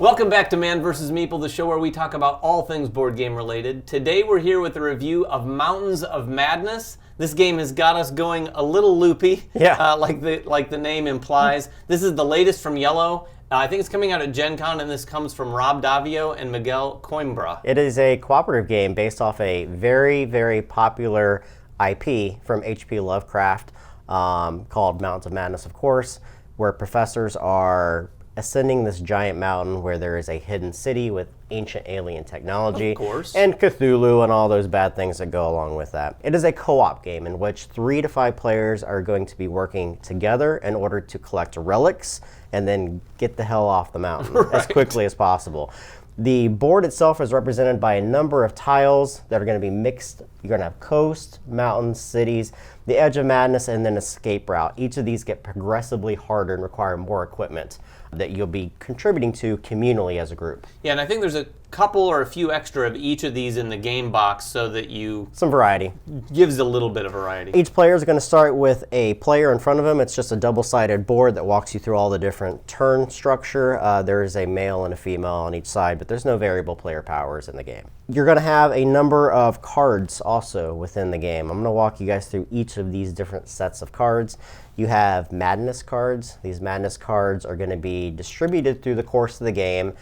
Welcome back to Man vs. Meeple, the show where we talk about all things board game related. Today we're here with a review of Mountains of Madness. This game has got us going a little loopy, like the name implies. This is the latest from Iello. I think it's coming out at Gen Con, and this comes from Rob Davio and Miguel Coimbra. It is a cooperative game based off a very, very popular IP from H.P. Lovecraft called Mountains of Madness, of course, where professors are ascending this giant mountain where there is a hidden city with ancient alien technology. Of course. And Cthulhu and all those bad things that go along with that. It is a co-op game in which 3 to 5 players are going to be working together in order to collect relics and then get the hell off the mountain as quickly as possible. The board itself is represented by a number of tiles that are going to be mixed. You're going to have coast, mountains, cities, the edge of madness, and then escape route. Each of these get progressively harder and require more equipment that you'll be contributing to communally as a group. Yeah, and I think there's a couple or a few extra of each of these in the game box so that you... Some variety. Gives a little bit of variety. Each player is going to start with a player in front of him. It's just a double-sided board that walks you through all the different turn structure. There is a male and a female on each side, but there's no variable player powers in the game. You're going to have a number of cards also within the game. I'm going to walk you guys through each of these different sets of cards. You have madness cards. These madness cards are going to be distributed through the course of the game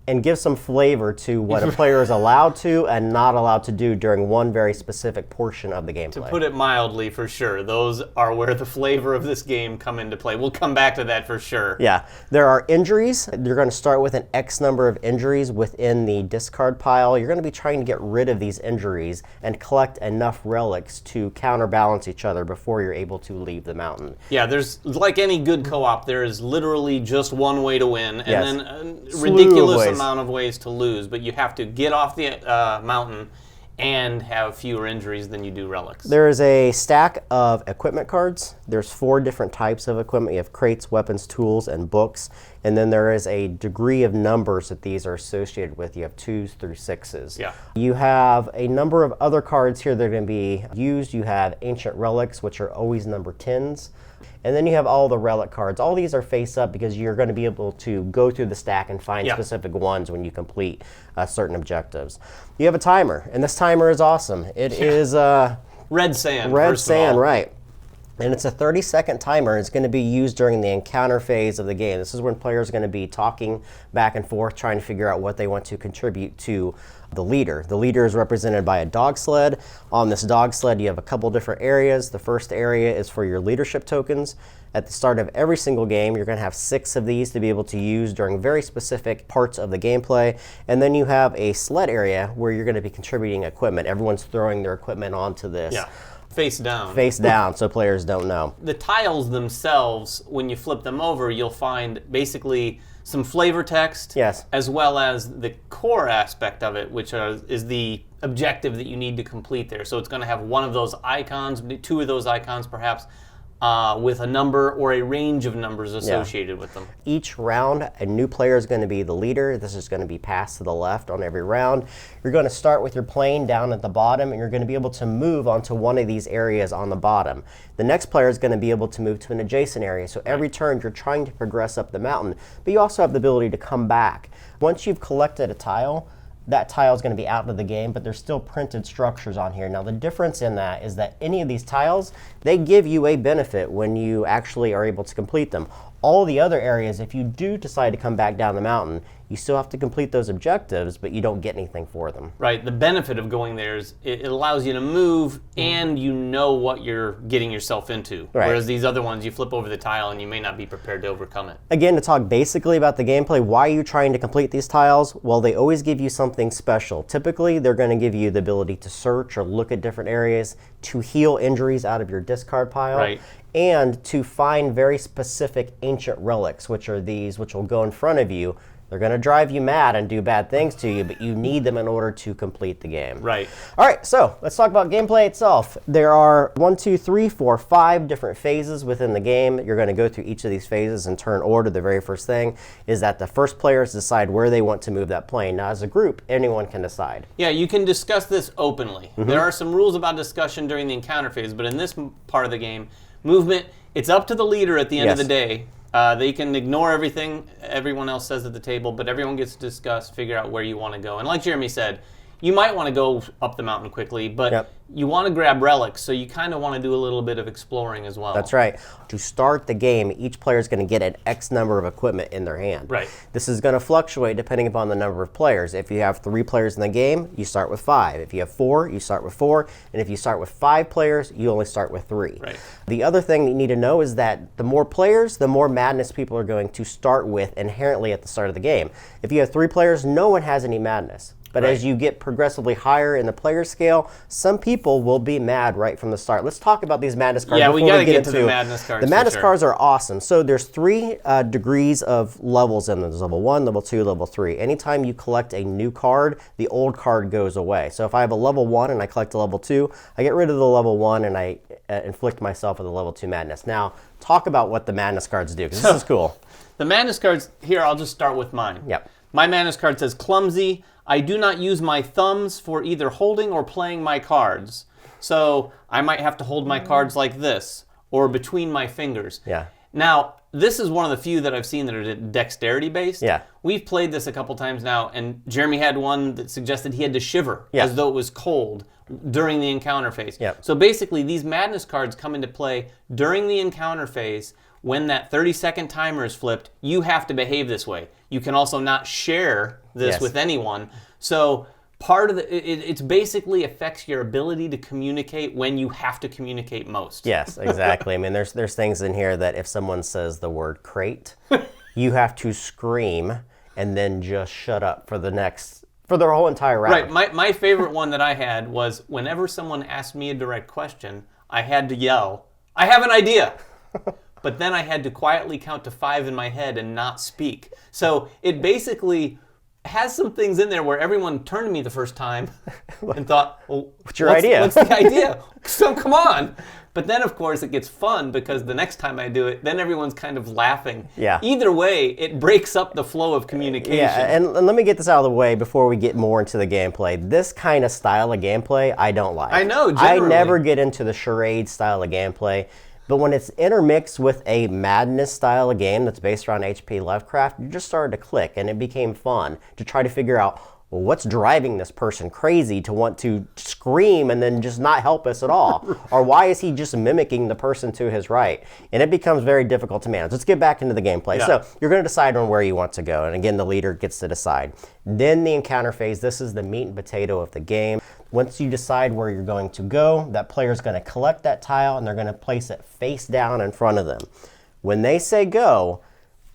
and give some flavor to what a player is allowed to and not allowed to do during one very specific portion of the gameplay. To put it mildly, for sure, those are where the flavor of this game come into play. We'll come back to that for sure. Yeah. There are injuries. You're going to start with an X number of injuries within the discard pile. You're going to be trying to get rid of these injuries and collect enough relics to counterbalance each other before you're able to leave the mountain. Yeah, there's, like any good co-op, there is literally just one way to win, and then a Slew ridiculous amount of ways to lose, but you have to get off the mountain and have fewer injuries than you do relics. There is a stack of equipment cards. There's 4 different types of equipment. You have crates, weapons, tools, and books. And then there is a degree of numbers that these are associated with. You have 2s through 6s. Yeah. You have a number of other cards here that are going to be used. You have ancient relics, which are always number 10s. And then you have all the relic cards. All these are face up because you're going to be able to go through the stack and find specific ones when you complete certain objectives. You have a timer, and this timer is awesome. It is red sand. Red sand, right. And it's a 30-second timer. It's going to be used during the encounter phase of the game. This is when players are going to be talking back and forth, trying to figure out what they want to contribute to the leader. The leader is represented by a dog sled. On this dog sled, you have a couple different areas. The first area is for your leadership tokens. At the start of every single game, you're going to have 6 of these to be able to use during very specific parts of the gameplay. And then you have a sled area where you're going to be contributing equipment. Everyone's throwing their equipment onto this. Yeah. Face down. Face down, so players don't know. The tiles themselves, when you flip them over, you'll find basically some flavor text, as well as the core aspect of it, which is the objective that you need to complete there. So it's going to have one of those icons, 2 of those icons perhaps, with a number or a range of numbers associated with them. Each round, a new player is going to be the leader. This is going to be passed to the left on every round. You're going to start with your plane down at the bottom, and you're going to be able to move onto one of these areas on the bottom. The next player is going to be able to move to an adjacent area. So every turn, you're trying to progress up the mountain, but you also have the ability to come back. Once you've collected a tile, that tile is going to be out of the game, but there's still printed structures on here. Now, the difference in that is that any of these tiles, they give you a benefit when you actually are able to complete them. All the other areas, if you do decide to come back down the mountain, you still have to complete those objectives, but you don't get anything for them. Right. The benefit of going there is it allows you to move and you know what you're getting yourself into. Right. Whereas these other ones, you flip over the tile and you may not be prepared to overcome it. Again, to talk basically about the gameplay, why are you trying to complete these tiles? Well, they always give you something special. Typically, they're going to give you the ability to search or look at different areas, to heal injuries out of your discard pile, and to find very specific ancient relics, which are these, which will go in front of you. They're going to drive you mad and do bad things to you, but you need them in order to complete the game. Right. All right, so let's talk about gameplay itself. There are 1, 2, 3, 4, 5 different phases within the game. You're going to go through each of these phases in turn order. The very first thing is that the first players decide where they want to move that plane. Now, as a group, anyone can decide. Yeah, you can discuss this openly. There are some rules about discussion during the encounter phase, but in this part of the game, movement, it's up to the leader at the end of the day. They can ignore everything everyone else says at the table, but everyone gets to discuss, figure out where you want to go. And like Jeremy said, you might want to go up the mountain quickly, but you want to grab relics, so you kind of want to do a little bit of exploring as well. That's right. To start the game, each player is going to get an X number of equipment in their hand. Right. This is going to fluctuate depending upon the number of players. If you have 3 players in the game, you start with 5. If you have 4, you start with 4. And if you start with 5 players, you only start with 3. Right. The other thing that you need to know is that the more players, the more madness people are going to start with inherently at the start of the game. If you have 3 players, no one has any madness. But as you get progressively higher in the player scale, some people will be mad right from the start. Let's talk about these madness cards. Yeah, before we got to get into to the madness cards. The madness cards are awesome. So there's 3 degrees of levels in them. There's level 1, level 2, level 3. Anytime you collect a new card, the old card goes away. So if I have a level 1 and I collect a level 2, I get rid of the level 1 and I inflict myself with a level 2 madness. Now, talk about what the madness cards do, because this is cool. The madness cards, here, I'll just start with mine. Yep. My madness card says clumsy. I do not use my thumbs for either holding or playing my cards. So I might have to hold my cards like this or between my fingers. Yeah. Now, this is one of the few that I've seen that are dexterity based. Yeah. We've played this a couple times now, and Jeremy had one that suggested he had to shiver as though it was cold during the encounter phase. Yeah. So basically, these madness cards come into play during the encounter phase. When that 30-second timer is flipped, you have to behave this way. You can also not share this with anyone. So part of it's basically affects your ability to communicate when you have to communicate most. Yes, exactly. I mean, there's things in here that if someone says the word crate, you have to scream and then just shut up for their whole entire round. Right. My favorite one that I had was whenever someone asked me a direct question, I had to yell, "I have an idea." But then I had to quietly count to 5 in my head and not speak. So it basically has some things in there where everyone turned to me the first time and thought, well, what's your idea? What's the idea? So come on. But then, of course, it gets fun because the next time I do it, then everyone's kind of laughing. Yeah. Either way, it breaks up the flow of communication. Yeah, and let me get this out of the way before we get more into the gameplay. This kind of style of gameplay, I don't like. I know, generally. I never get into the charade style of gameplay. But when it's intermixed with a madness style of game that's based around H.P. Lovecraft, you just started to click, and it became fun to try to figure out, well, what's driving this person crazy to want to scream and then just not help us at all? Or why is he just mimicking the person to his right? And it becomes very difficult to manage. Let's get back into the gameplay. Yeah. So you're going to decide on where you want to go. And again, the leader gets to decide. Then the encounter phase. This is the meat and potato of the game. Once you decide where you're going to go, that player is going to collect that tile and they're going to place it face down in front of them. When they say go,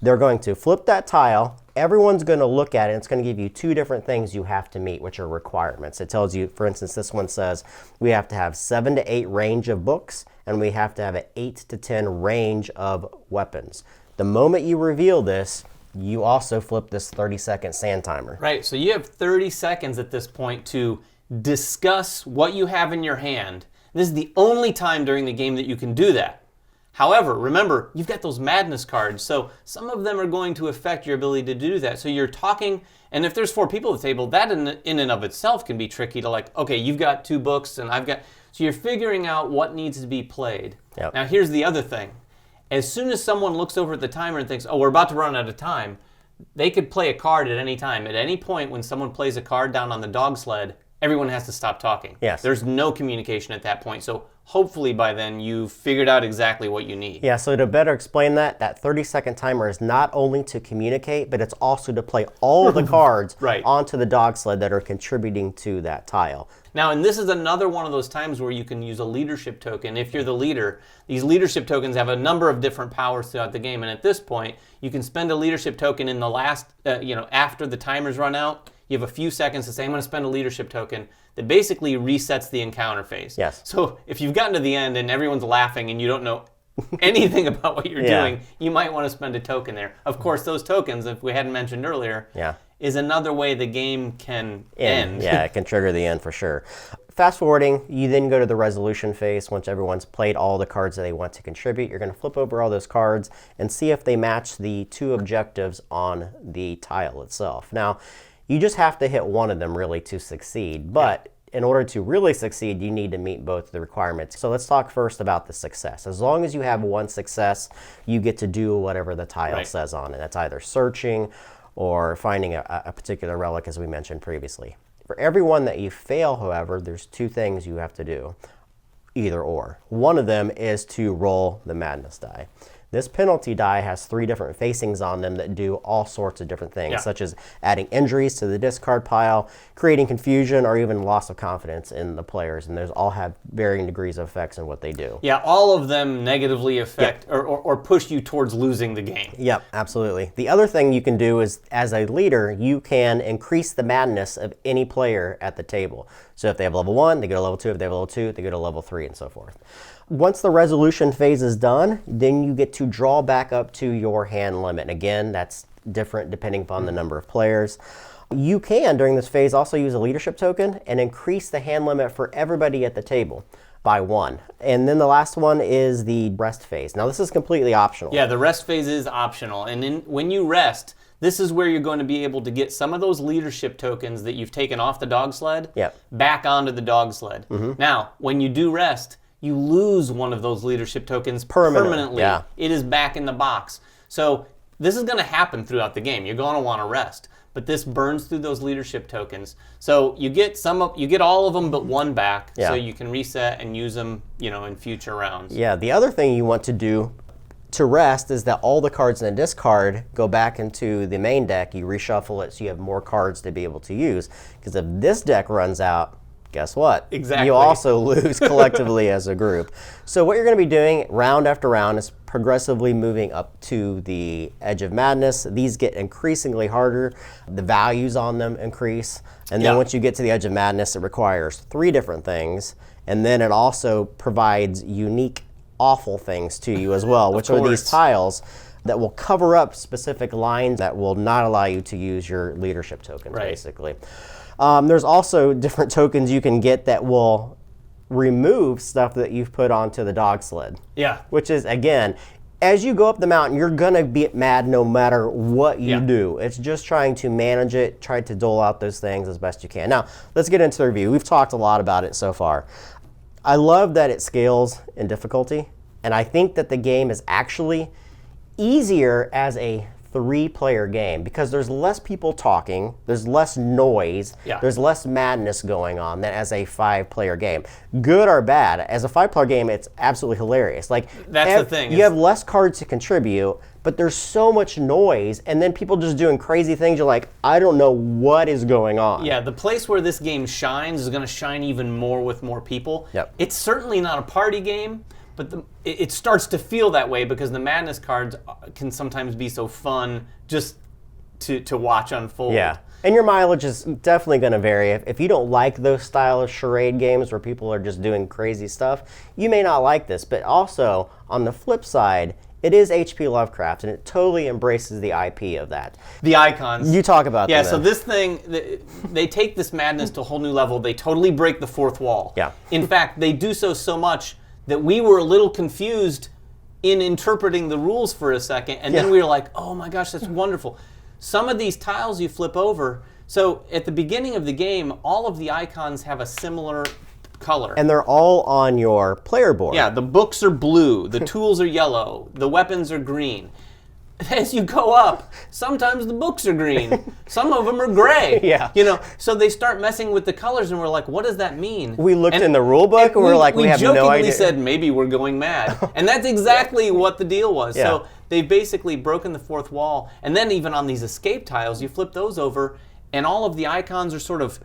they're going to flip that tile. Everyone's going to look at it, and it's going to give you 2 different things you have to meet, which are requirements. It tells you, for instance, this one says we have to have 7 to 8 range of books, and we have to have an 8 to 10 range of weapons. The moment you reveal this, you also flip this 30-second sand timer. Right, so you have 30 seconds at this point to discuss what you have in your hand. This is the only time during the game that you can do that. However, remember, you've got those madness cards, so some of them are going to affect your ability to do that. So you're talking, and if there's 4 people at the table, that in and of itself can be tricky to like, okay, you've got 2 books and I've got, so you're figuring out what needs to be played. Yep. Now here's the other thing. As soon as someone looks over at the timer and thinks, oh, we're about to run out of time, they could play a card at any time. At any point when someone plays a card down on the dog sled, everyone has to stop talking. Yes. There's no communication at that point. So hopefully by then you've figured out exactly what you need. Yeah, so to better explain that 30-second timer is not only to communicate, but it's also to play all the cards onto the dog sled that are contributing to that tile. Now, and this is another one of those times where you can use a leadership token. If you're the leader, these leadership tokens have a number of different powers throughout the game. And at this point, you can spend a leadership token in the last, after the timers run out. You have a few seconds to say, I'm going to spend a leadership token that basically resets the encounter phase. Yes. So if you've gotten to the end and everyone's laughing and you don't know anything about what you're doing, you might want to spend a token there. Of course, those tokens, if we hadn't mentioned earlier, is another way the game can end. Yeah, it can trigger the end for sure. Fast forwarding, you then go to the resolution phase. Once everyone's played all the cards that they want to contribute, you're going to flip over all those cards and see if they match the 2 objectives on the tile itself. Now, you just have to hit one of them really to succeed, but in order to really succeed, you need to meet both the requirements. So let's talk first about the success. As long as you have one success, you get to do whatever the tile says on it. That's either searching or finding a particular relic, as we mentioned previously. For every one that you fail, however, there's two things you have to do, either or. One of them is to roll the madness die. This penalty die has 3 different facings on them that do all sorts of different things, such as adding injuries to the discard pile, creating confusion, or even loss of confidence in the players. And those all have varying degrees of effects in what they do. Yeah, all of them negatively affect or push you towards losing the game. Yep, absolutely. The other thing you can do is, as a leader, you can increase the madness of any player at the table. So if they have level 1, they go to level 2. If they have level 2, they go to level 3, and so forth. Once the resolution phase is done, then you get to draw back up to your hand limit. And again, that's different depending upon the number of players. You can, during this phase, also use a leadership token and increase the hand limit for everybody at the table by 1. And then the last one is the rest phase. Now, this is completely optional. Yeah, the rest phase is optional. And when you rest, this is where you're going to be able to get some of those leadership tokens that you've taken off the dog sled back onto the dog sled. Now, when you do rest, you lose one of those leadership tokens permanently. It is back in the box. So this is going to happen throughout the game. You're going to want to rest, but this burns through those leadership tokens. So you get all of them but 1 back, so you can reset and use them, in future rounds. Yeah. The other thing you want to do to rest is that all the cards in the discard go back into the main deck. You reshuffle it so you have more cards to be able to use. Because if this deck runs out, guess what? Exactly. You also lose collectively as a group. So what you're going to be doing round after round is progressively moving up to the edge of madness. These get increasingly harder. The values on them increase. And then once you get to the edge of madness, it requires 3 different things. And then it also provides unique, awful things to you as well, which are these tiles that will cover up specific lines that will not allow you to use your leadership tokens, basically. There's also different tokens you can get that will remove stuff that you've put onto the dog sled. Yeah. Which is, again, as you go up the mountain, you're going to be mad no matter what you do. It's just trying to manage it, try to dole out those things as best you can. Now, let's get into the review. We've talked a lot about it so far. I love that it scales in difficulty, and I think that the game is actually easier as a 3-player game because there's less people talking, there's less noise, there's less madness going on than as a 5-player game. Good or bad, as a 5-player game, it's absolutely hilarious. Like that's the thing. You have less cards to contribute, but there's so much noise, and then people just doing crazy things. You're like, I don't know what is going on. Yeah, the place where this game shines is going to shine even more with more people. It's certainly not a party game, but it starts to feel that way because the madness cards can sometimes be so fun just to watch unfold. Yeah, and your mileage is definitely going to vary. If you don't like those style of charade games where people are just doing crazy stuff, you may not like this. But also, on the flip side, it is H.P. Lovecraft, and it totally embraces the IP of that. The icons. You talk about them. Yeah, so this thing, they take this madness to a whole new level. They totally break the 4th wall. Yeah. In fact, they do so much that we were a little confused in interpreting the rules for a second, and then we were like, oh my gosh, that's wonderful. Some of these tiles you flip over, so at the beginning of the game, all of the icons have a similar color. And they're all on your player board. Yeah, the books are blue, the tools are yellow, the weapons are green. As you go up, sometimes the books are green, some of them are gray. So they start messing with the colors, and we're like, what does that mean? We looked in the rule book, and we were like, we have no idea. We jokingly said, maybe we're going mad. And that's exactly what the deal was. So they've basically broken the 4th wall. And then even on these escape tiles, you flip those over, and all of the icons are sort of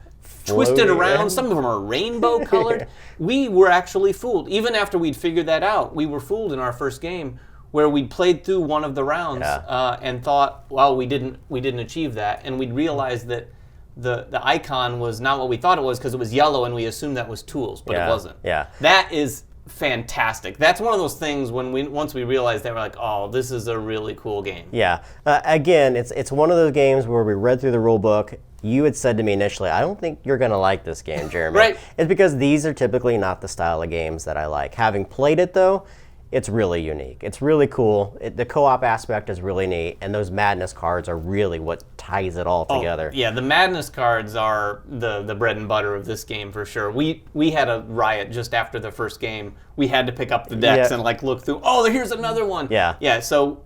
twisted around. Some of them are rainbow colored. We were actually fooled. Even after we'd figured that out, we were fooled in our first game, where we'd played through one of the rounds and thought, well, we didn't achieve that, and we'd realized that the icon was not what we thought it was because it was yellow, and we assumed that was tools, but it wasn't. That is fantastic. That's one of those things when once we realized that, we're like, oh, this is a really cool game. Again, it's one of those games where we read through the rule book. You had said to me initially, I don't think you're going to like this game, Jeremy. Right. It's because these are typically not the style of games that I like. Having played it, though, it's really unique. It's really cool. The co-op aspect is really neat, and those Madness cards are really what ties it all together. Yeah, the Madness cards are the bread and butter of this game for sure. We had a riot just after the first game. We had to pick up the decks and like look through. Oh, here's another one. Yeah. So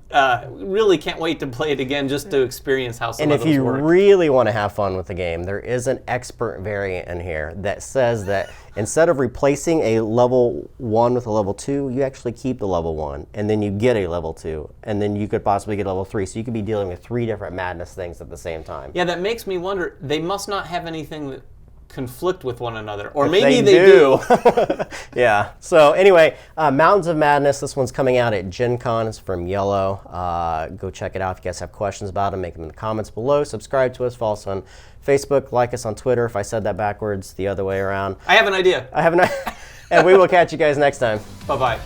really can't wait to play it again just to experience how some of those work. And if you really want to have fun with the game, there is an expert variant in here that says that instead of replacing a level 1 with a level 2, you actually keep the level 1, and then you get a level 2, and then you could possibly get a level 3. So you could be dealing with 3 different Madness things at the same time. Yeah, that makes me wonder. They must not have anything that conflict with one another, or maybe they do. Yeah. So anyway, Mountains of Madness. This one's coming out at Gen Con. It's from Iello. Go check it out. If you guys have questions about it, make them in the comments below. Subscribe to us. Follow us on Facebook. Like us on Twitter. If I said that backwards, the other way around. I have an idea. And we will catch you guys next time. Bye-bye.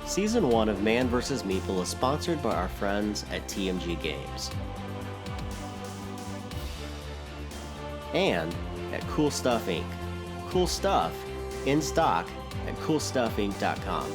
Season 1 of Man vs. Meeple is sponsored by our friends at TMG Games. And at Cool Stuff Inc. Cool stuff in stock at coolstuffinc.com.